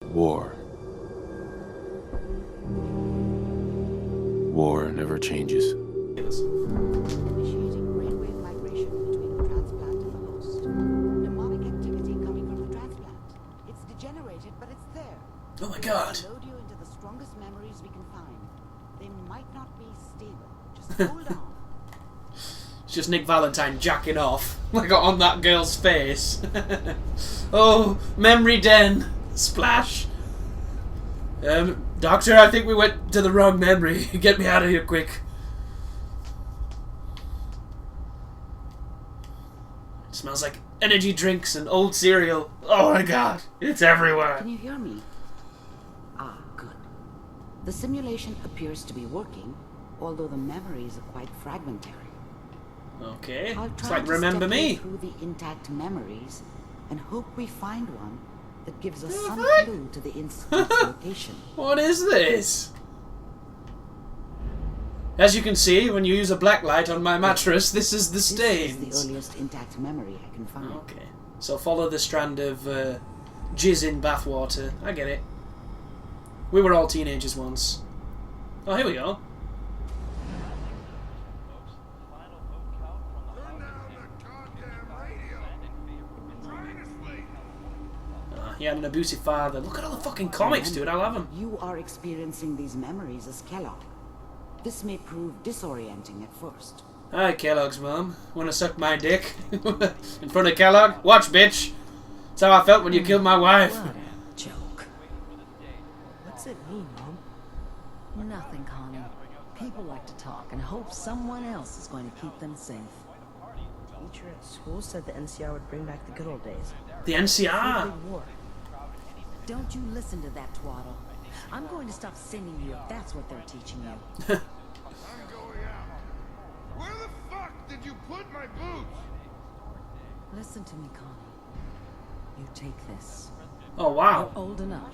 War. War never changes. Initiating brainwave migration between the transplant and the host. Mnemonic activity coming from the transplant. It's degenerated, but it's there. Oh my god. Load you into the strongest memories we can find. They might not be stable. Just hold on. It's just Nick Valentine jacking off. Like on that girl's face. Oh, memory den. Splash. Doctor, I think we went to the wrong memory. Get me out of here quick. It smells like energy drinks and old cereal. Oh my god, it's everywhere. Can you hear me? Ah, good. The simulation appears to be working, although the memories are quite fragmentary. Okay, I'll it's try like to remember step you me. through the intact memories and hope we find one that gives us some What? clue to the institute's location. What is this? As you can see, when you use a black light on my mattress, this is the stains. This is the earliest intact memory I can find. Okay, so follow the strand of jizz in bathwater. I get it. We were all teenagers once. Oh, here we go. He had an abusive father. Look at all the fucking comics, dude. I love them. You are experiencing these memories as Kellogg. This may prove disorienting at first. Hi, Kellogg's mom. Wanna suck my dick? In front of Kellogg? Watch, bitch. That's how I felt when you killed my wife. What a joke. What's it mean, Mom? Nothing, Connie. People like to talk and hope someone else is going to keep them safe. Teacher at school said the NCR would bring back the good old days. The NCR. Big war. Don't you listen to that twaddle. I'm going to stop singing you if that's what they're teaching you. I'm going out. Where the fuck did you put my boots? Listen to me, Connie. You take this. Oh, wow. You're old enough.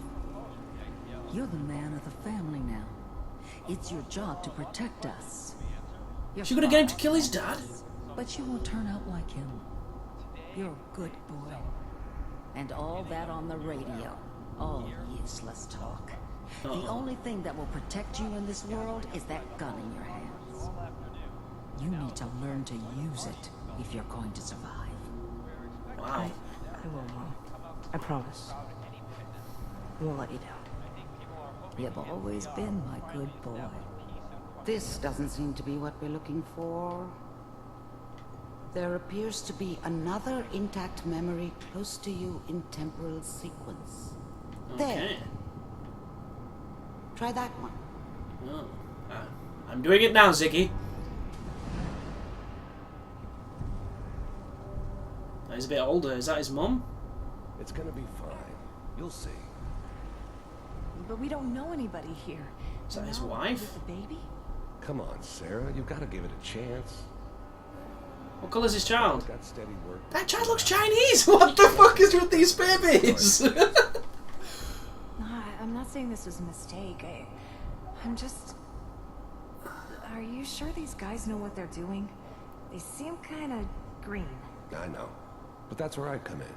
You're the man of the family now. It's your job to protect us. She gonna get him to kill his dad? But you won't turn out like him. You're a good boy. And all that on the radio. All useless talk. The only thing that will protect you in this world is that gun in your hands. You need to learn to use it if you're going to survive. Wow. I will, Mom. I promise. I won't let you down. You've always been my good boy. This doesn't seem to be what we're looking for. There appears to be another intact memory close to you in temporal sequence. There. Okay. Try that one. Oh. I'm doing it now, Ziggy. He's a bit older. Is that his mum? It's gonna be fine. You'll see. But we don't know anybody here. Is that his No, wife? with the baby? Come on, Sarah. You've got to give it a chance. What colour's his child? Got steady work. That child looks Chinese! What the fuck is with these babies? No, I'm not saying this was a mistake. I'm just... Are you sure these guys know what they're doing? They seem kind of green. I know. But that's where I come in.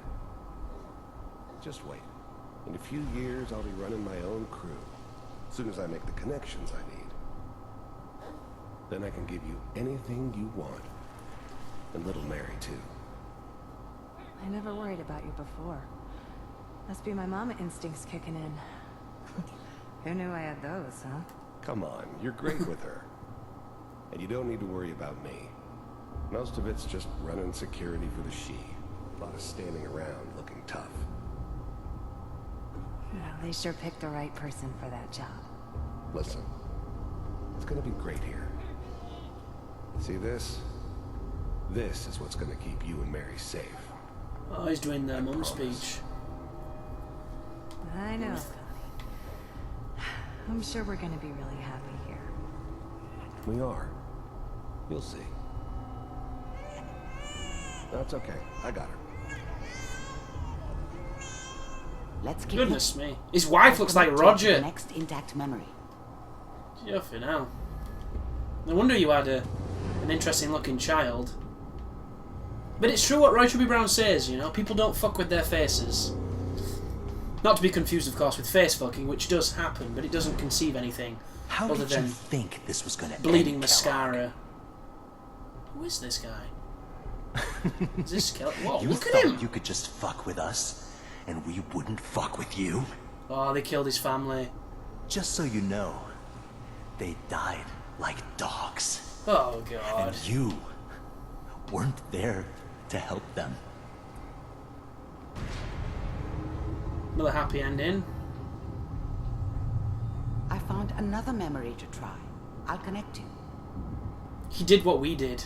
Just wait. In a few years, I'll be running my own crew. As soon as I make the connections I need. Then I can give you anything you want. And little Mary, too. I never worried about you before. Must be my mama instincts kicking in. Who knew I had those, huh? Come on, you're great with her. And you don't need to worry about me. Most of it's just running security for the she. A lot of standing around looking tough. Well, they sure picked the right person for that job. Listen, it's gonna be great here. See this? This is what's gonna keep you and Mary safe. Oh, he's doing the mum speech. I know, Connie. I'm sure we're gonna be really happy here. We are. You'll see. That's okay. I got her. Let's keep Goodness me. His wife looks like Roger. The next intact memory. Yeah, for now. No wonder you had an interesting looking child. But it's true what Roy Chubby Brown says, you know, people don't fuck with their faces. Not to be confused, of course, with face fucking, which does happen, but it doesn't conceive anything How other did you than think this was going to bleeding end, mascara. Who is this guy? Is this skeleton? Whoa, You look at thought him! you could just fuck with us, and we wouldn't fuck with you? Oh, they killed his family. Just so you know, they died like dogs. Oh, God. And you weren't there to help them. Another happy ending. I found another memory to try. I'll connect you. He did what we did.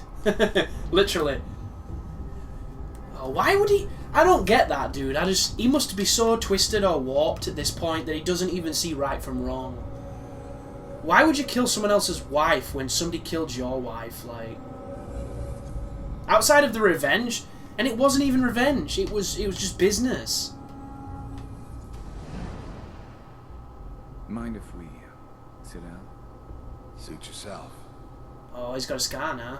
Literally. Oh, why would he... I don't get that, dude. He must be so twisted or warped at this point that he doesn't even see right from wrong. Why would you kill someone else's wife when somebody killed your wife? Like, outside of the revenge, and it wasn't even revenge. It was just business. Mind if we sit down? Suit yourself. Oh, he's got a scar now.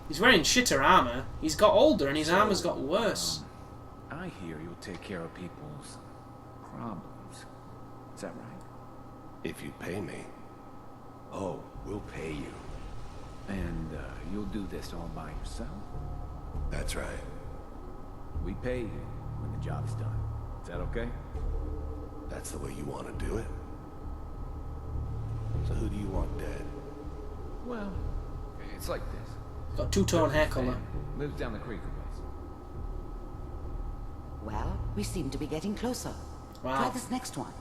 He's wearing shitter armor. He's got older and his armor's got worse. I hear you'll take care of people's problems. Is that right? If you pay me. Oh, we'll pay you. And you'll do this all by yourself? That's right. We pay you when the job's done. Is that okay? That's the way you want to do it. So who do you want dead? Well, it's like this. Got two-tone hair colour. Lives down the creek a ways. Well, we seem to be getting closer. Wow. Try this next one.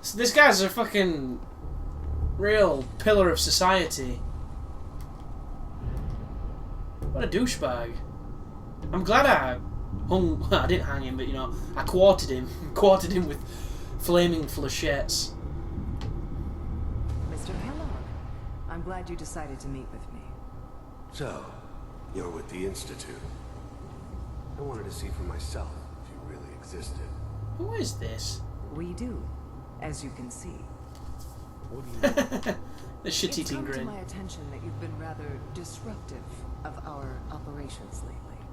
So this guy's a fucking real pillar of society. What a douchebag. I'm glad I hung... Well, I didn't hang him, but, you know, I quartered him. Quartered him with flaming flechettes. Mr. Kellogg, I'm glad you decided to meet with me. So, you're with the Institute. I wanted to see for myself if you really existed. Who is this? We do, as you can see. What do you want? The shit-eating It's come to grin. my attention that you've been rather disruptive of our operations lately.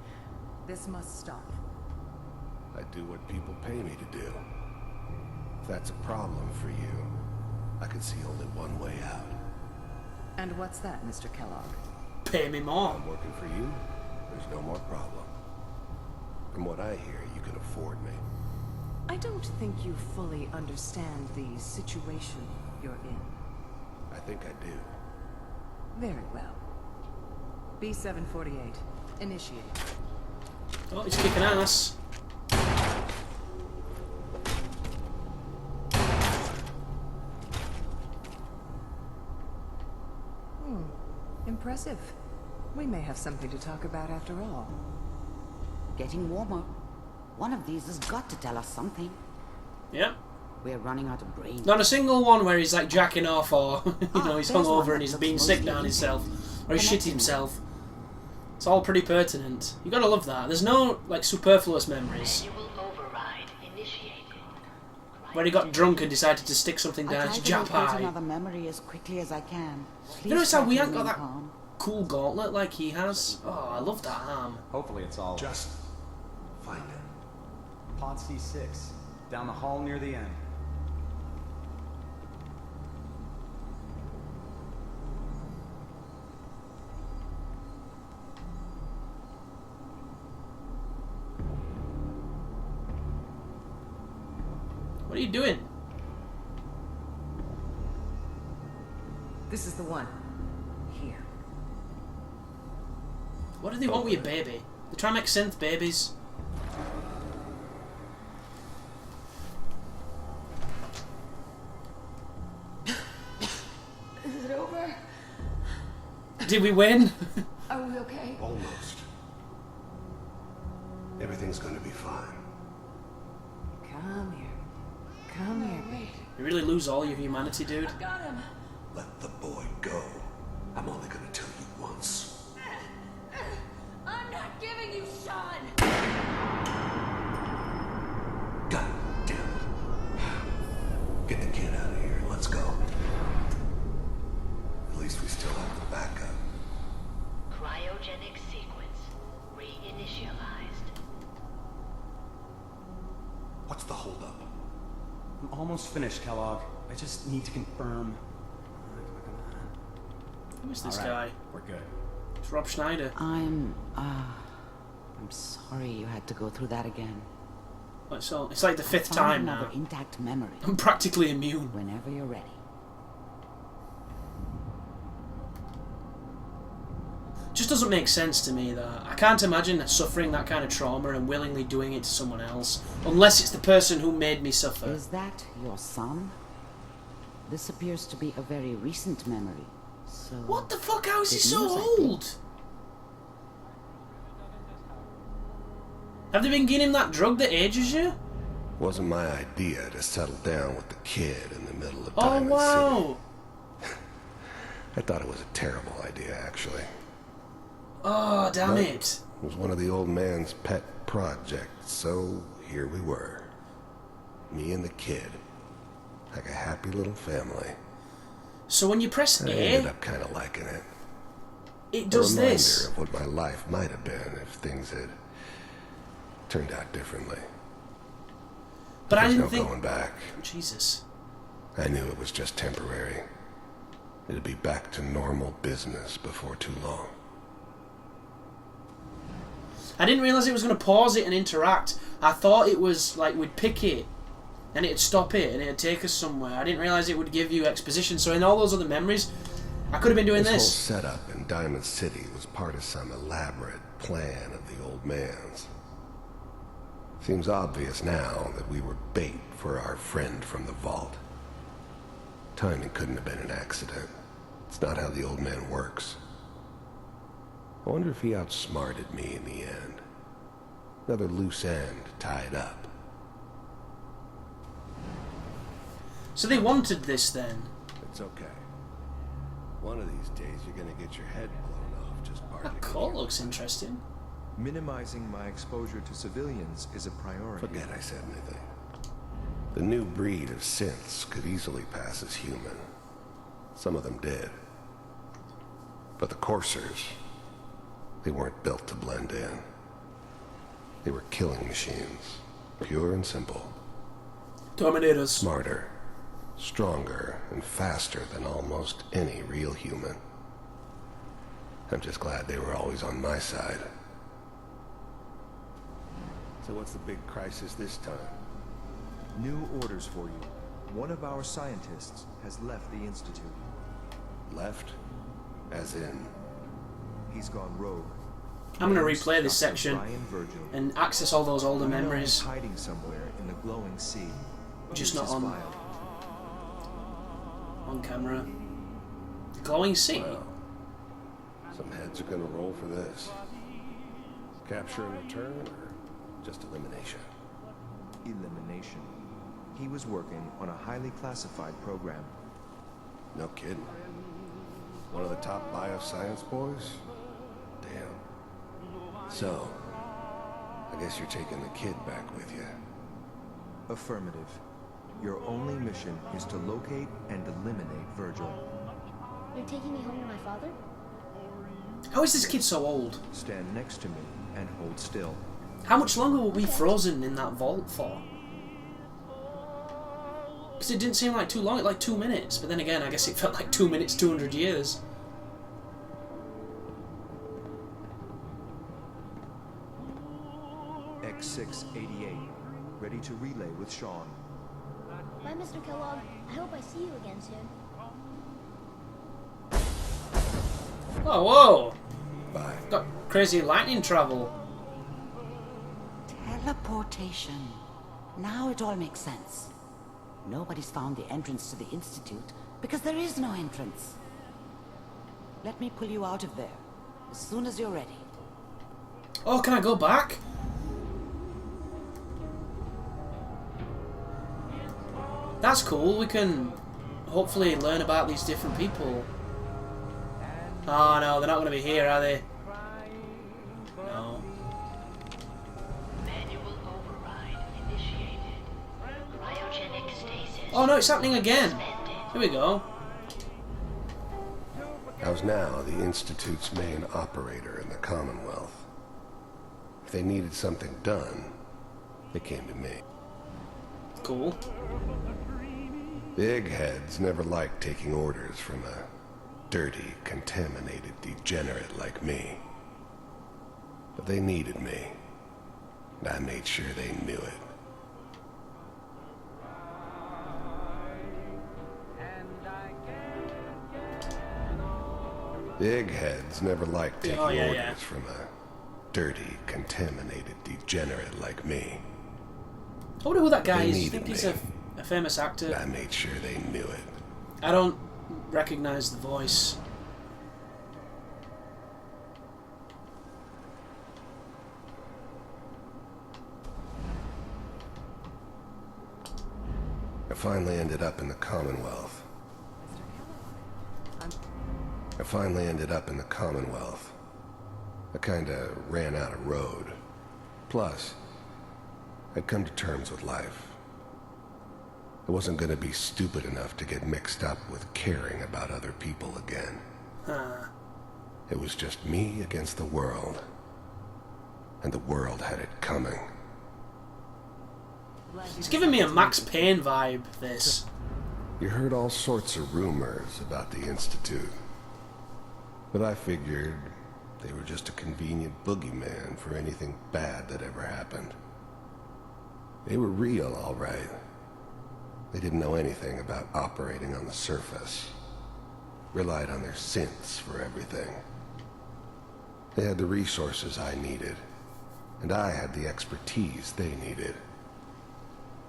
This must stop. I do what people pay me to do. If that's a problem for you, I can see only one way out. And what's that, Mr. Kellogg? Pay me more. I'm working for you, there's no more problem. From what I hear, you can afford me. I don't think you fully understand the situation you're in. I think I do. Very well. B-748, initiate. Oh, he's kicking ass. Impressive. We may have something to talk about after all. Getting warmer. One of these has got to tell us something. Yep. We're running out of brains. Not a single one where he's like jacking off or, you know, he's there's one hungover that and he's looks being sick mostly down himself. insane. Or he shit Connecting. himself. It's all pretty pertinent. You gotta love that. There's no, like, superfluous memories. Manual override initiated. Where he got drunk and decided to stick something I'll down try his to jap locate eye. another memory as quickly as I can. Please You notice how try we to ain't got remain that calm. cool gauntlet like he has? Oh, I love that arm. Hopefully it's all Just find it. Pod C6, down the hall near the end. What are you doing? This is the one. Here. What do they want with your baby? They try and make synth babies. Is it over? Did we win? Are we okay? Almost. Everything's gonna be fine. Come here. Come here, baby. You really lose all your humanity, dude. Got him. Let the boy go. I'm only gonna tell you once. I'm not giving you Sean. God damn it. Get the kid out of here and let's go. At least we still have the backup. Cryogenic sequence reinitialized. What's the holdup? I'm almost finished, Kellogg. I just need to confirm. Who is this All right, guy? we're good. It's Rob Schneider. I'm sorry you had to go through that again. So it's like the fifth Found time another now. intact memory. I'm practically immune. Whenever you're ready. Just doesn't make sense to me that I can't imagine suffering that kind of trauma and willingly doing it to someone else, unless it's the person who made me suffer. Is that your son? This appears to be a very recent memory. So What the fuck? How is he good so news, I think. old? Have they been giving him that drug that ages you? Wasn't my idea to settle down with the kid in the middle of Oh Diamond wow! City. I thought it was a terrible idea, actually. Oh damn But it! It was one of the old man's pet projects, so here we were. Me and the kid. Like a happy little family. So when you press I A, ended up kind of liking it. it does a reminder this. of what my life might have been if things had turned out differently. But I There's didn't no think. going back. Jesus. I knew it was just temporary. It'd be back to normal business before too long. I didn't realise it was going to pause it and interact. I thought it was like we'd pick it and it'd stop it and it'd take us somewhere. I didn't realise it would give you exposition. So in all those other memories, I could have been doing This this. whole setup in Diamond City was part of some elaborate plan of the old man's. Seems obvious now that we were bait for our friend from the vault. Timing couldn't have been an accident. It's not how the old man works. I wonder if he outsmarted me in the end. Another loose end tied up. So they wanted this then. It's okay. One of these days you're gonna get your head blown off just barging That in call here. looks interesting. Minimizing my exposure to civilians is a priority. Forget I said anything. The new breed of synths could easily pass as human. Some of them did. But the coursers, they weren't built to blend in. They were killing machines, pure and simple. Terminators. Smarter, stronger, and faster than almost any real human. I'm just glad they were always on my side. So what's the big crisis this time? New orders for you. One of our scientists has left the Institute. Left? As in? He's gone rogue. I'm going to Name's replay this Dr. section Brian Virgil. and access all those older We know memories. he's hiding somewhere in the glowing sea. Just Here's not his on- file. On camera. Glowing sea. Well, some heads are gonna roll for this. Capture and return, or just elimination? Elimination. He was working on a highly classified program. No kidding. One of the top bioscience boys? Damn. So, I guess you're taking the kid back with you. Affirmative. Your only mission is to locate and eliminate Virgil. You're taking me home to my father? How is this kid so old? Stand next to me and hold still. How much longer were we frozen in that vault for? Because it didn't seem like too long, like 2 minutes. But then again, I guess it felt like 2 minutes, 200 years. X688. Ready to relay with Sean. Bye, Mr. Kellogg. I hope I see you again soon. Oh, whoa! Bye. Got crazy lightning travel. Teleportation. Now it all makes sense. Nobody's found the entrance to the Institute because there is no entrance. Let me pull you out of there as soon as you're ready. Oh, can I go back? That's cool. We can hopefully learn about these different people. Oh no, they're not going to be here, are they? No. Manual override initiated. Cryogenic stasis. Oh no, it's happening again. Here we go. I was now the Institute's main operator in the Commonwealth. If they needed something done, they came to me. Cool. The eggheads never liked taking orders from a dirty, contaminated degenerate like me. But they needed me, and I made sure they knew it. The eggheads never liked taking orders from a dirty, contaminated degenerate like me. I wonder who that guy is. You think he's a famous actor? I made sure they knew it. I don't recognize the voice. I finally ended up in the Commonwealth. I kinda ran out of road. Plus, I'd come to terms with life. I wasn't gonna be stupid enough to get mixed up with caring about other people again. It was just me against the world. And the world had it coming. It's giving me a Max Payne vibe, this. You heard all sorts of rumors about the Institute. But I figured they were just a convenient boogeyman for anything bad that ever happened. They were real, all right. They didn't know anything about operating on the surface. Relied on their synths for everything. They had the resources I needed, and I had the expertise they needed.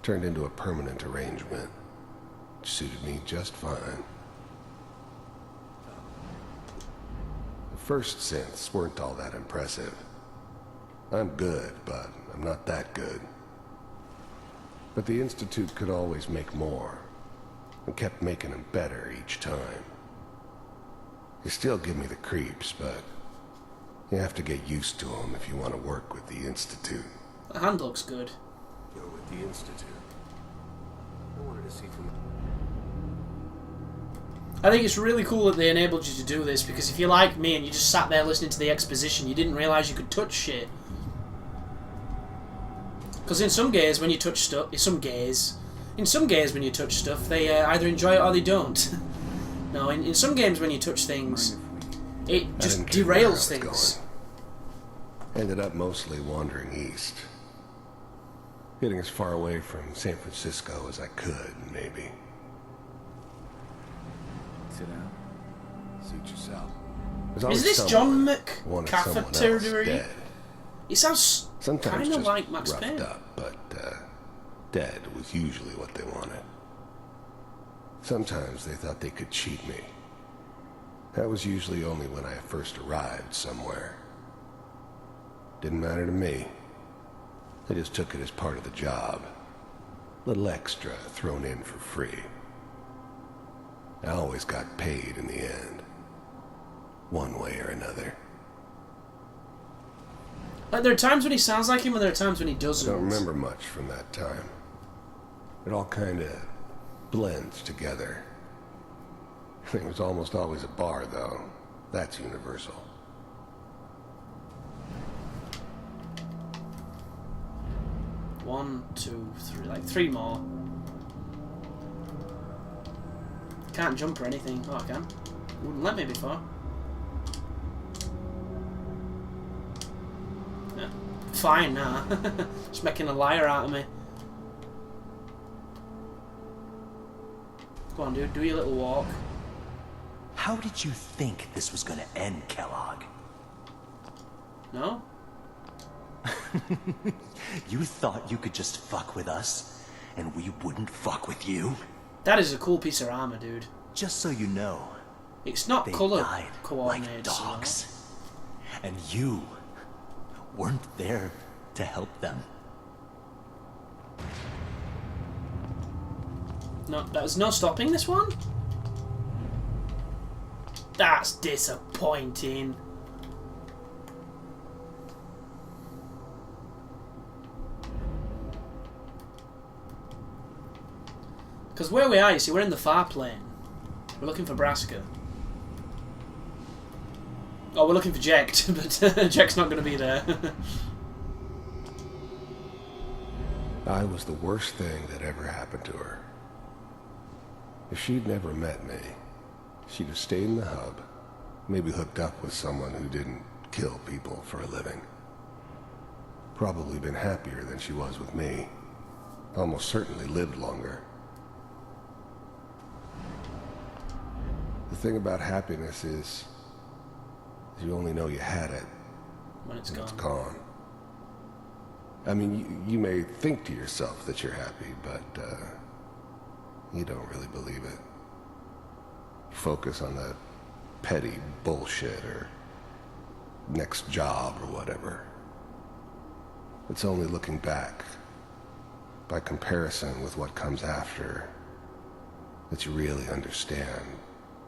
Turned into a permanent arrangement, which suited me just fine. The first synths weren't all that impressive. I'm good, but I'm not that good. But the Institute could always make more, and kept making them better each time. They still give me the creeps, but you have to get used to them if you want to work with the Institute. The hand looks good. Go with the Institute. I wanted to see from... I think it's really cool that they enabled you to do this, because if you're like me and you just sat there listening to the exposition, you didn't realise you could touch shit. Because in some gays, when you touch stuff, when you touch stuff, they either enjoy it or they don't. No, in some games when you touch things, it just derails things. Ended up mostly wandering east. Getting as far away from San Francisco as I could, maybe. Sit down. Suit yourself. Is this John McCafferty? It sounds kind of like Max Payne. Up, but dead was usually what they wanted. Sometimes they thought they could cheat me. That was usually only when I first arrived somewhere. Didn't matter to me. They just took it as part of the job. Little extra thrown in for free. I always got paid in the end. One way or another. Like, there are times when he sounds like him and there are times when he doesn't. I don't remember much from that time. It all kind of blends together. It was almost always a bar, though. That's universal. One, two, three, like 3 more. Can't jump or anything. Oh, I can. Wouldn't let me before. Yeah. Fine now. Just making a liar out of me. Go on, dude. Do your little walk. How did you think this was gonna end, Kellogg? No? You thought you could just fuck with us, and we wouldn't fuck with you? That is a cool piece of armor, dude. Just so you know, it's not they color died coordinated. like dogs, and you weren't there to help them. No, there's no stopping this one? That's disappointing. Because where we are, you see, we're in the far plane. We're looking for Braska. Oh, we're looking for Jekt, but Jekt's not going to be there. I was the worst thing that ever happened to her. If she'd never met me, she'd have stayed in the hub, maybe hooked up with someone who didn't kill people for a living. Probably been happier than she was with me. Almost certainly lived longer. The thing about happiness is you only know you had it when it's when gone. It's gone. I mean, you may think to yourself that you're happy, but you don't really believe it. You focus on the petty bullshit or next job or whatever. It's only looking back, by comparison with what comes after, that you really understand.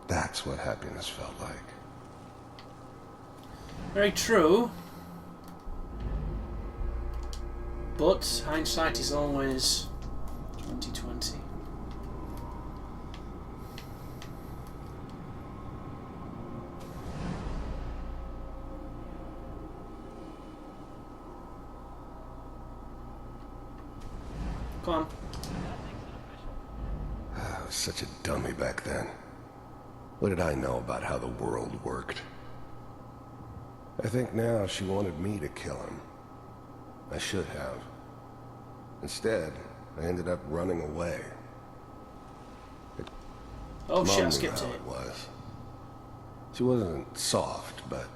That's what happiness felt like. Very true. But hindsight is always 20/20. Come on. I was such a dummy back then. What did I know about how the world worked? I think now she wanted me to kill him. I should have. Instead, I ended up running away. Oh shit, I Mom skipped knew how it. it was. She wasn't soft, but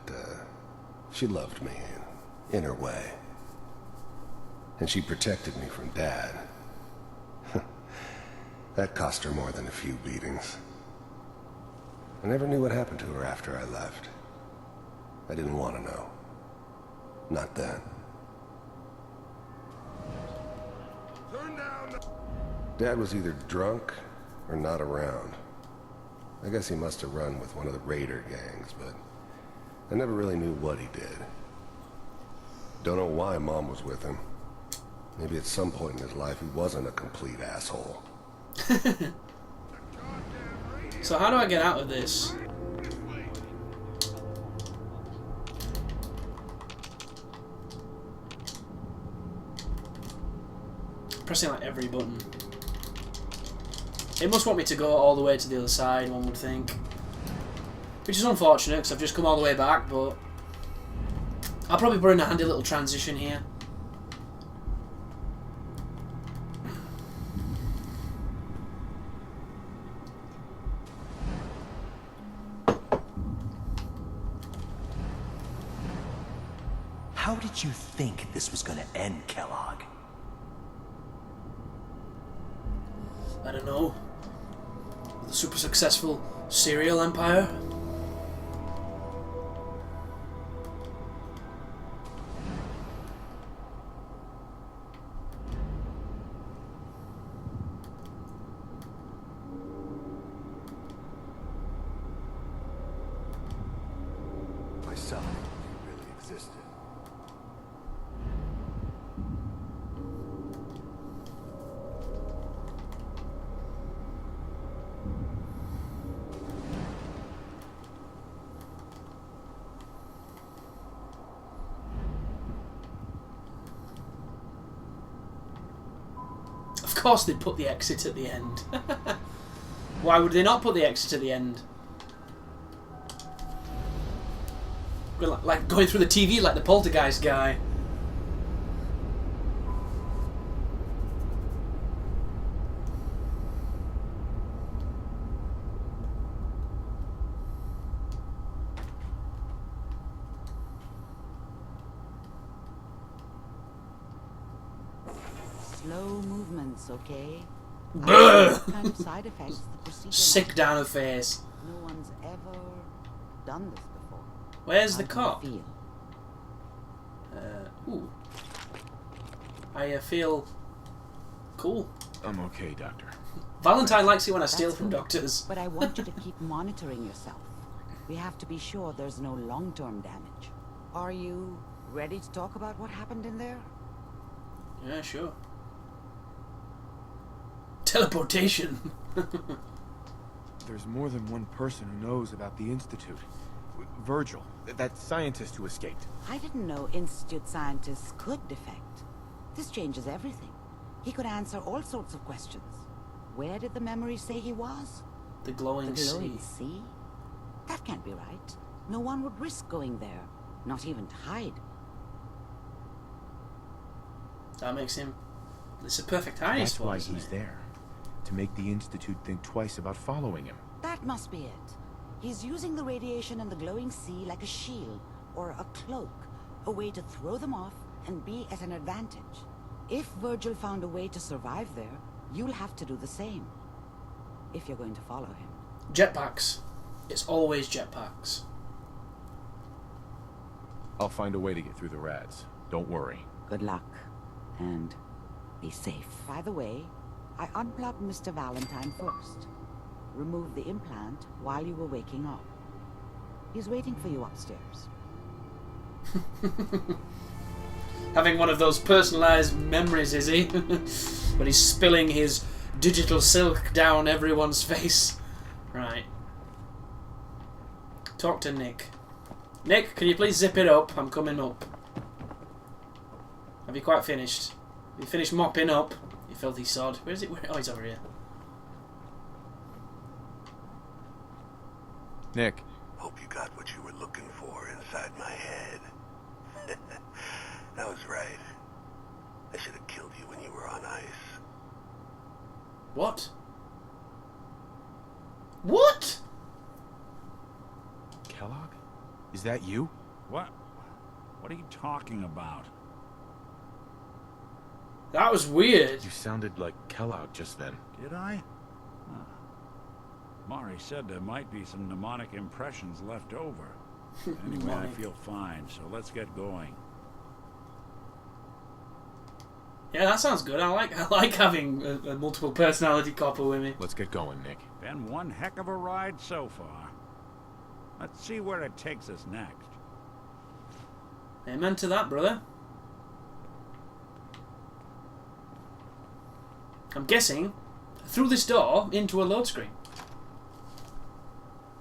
she loved me in her way. And she protected me from Dad. That cost her more than a few beatings. I never knew what happened to her after I left. I didn't want to know. Not then. Dad was either drunk or not around. I guess he must have run with one of the raider gangs, but I never really knew what he did. Don't know why Mom was with him. Maybe at some point in his life he wasn't a complete asshole. So how do I get out of this? Pressing like every button. It must want me to go all the way to the other side, one would think. Which is unfortunate, because I've just come all the way back, but I'll probably put in a handy little transition here. How did you think this was gonna end, Kellogg? I don't know. The super successful serial empire? Myself, he really existed. Of course they'd put the exit at the end. Why would they not put the exit at the end? Like going through the TV like the Poltergeist guy. Slow movements, okay? Brr. What kind of side effects the procedure Sick might down her face. No one's ever done this before. Where's the How do you cop? feel? Ooh. I feel cool. I'm okay, Doctor. Valentine likes it when I steal That's from good, doctors. But I want you to keep monitoring yourself. We have to be sure there's no long-term damage. Are you ready to talk about what happened in there? Yeah, sure. Teleportation. There's more than one person who knows about the Institute. Virgil, that scientist who escaped. I didn't know Institute scientists could defect. This changes everything. He could answer all sorts of questions. Where did the memory say he was? The glowing sea. Sea? That can't be right. No one would risk going there, not even to hide. That makes him... It's a perfect hiding That's spot, why isn't he's it? there. To make the Institute think twice about following him. That must be it. He's using the radiation and the glowing sea like a shield, or a cloak, a way to throw them off and be at an advantage. If Virgil found a way to survive there, you'll have to do the same. If you're going to follow him. Jetpacks. It's always jetpacks. I'll find a way to get through the rats. Don't worry. Good luck. And be safe. By the way, I unplugged Mr. Valentine first. Removed the implant while you were waking up. He's waiting for you upstairs. Having one of those personalised memories, is he? But he's spilling his digital silk down everyone's face. Right. Talk to Nick. Nick, can you please zip it up? I'm coming up. Have you quite finished? Have you finished mopping up? You filthy sod. Where is it? Oh, he's over here. Nick. Hope you got what you were looking for inside my head. I was right. I should have killed you when you were on ice. What? What? Kellogg? Is that you? What? What are you talking about? That was weird. You sounded like Kellogg just then. Did I? Huh. Mari said there might be some mnemonic impressions left over. Anyway, I feel fine, so let's get going. Yeah, that sounds good. I like having a multiple personality copper with me. Let's get going, Nick. Been one heck of a ride so far. Let's see where it takes us next. Amen to that, brother. I'm guessing through this door into a load screen.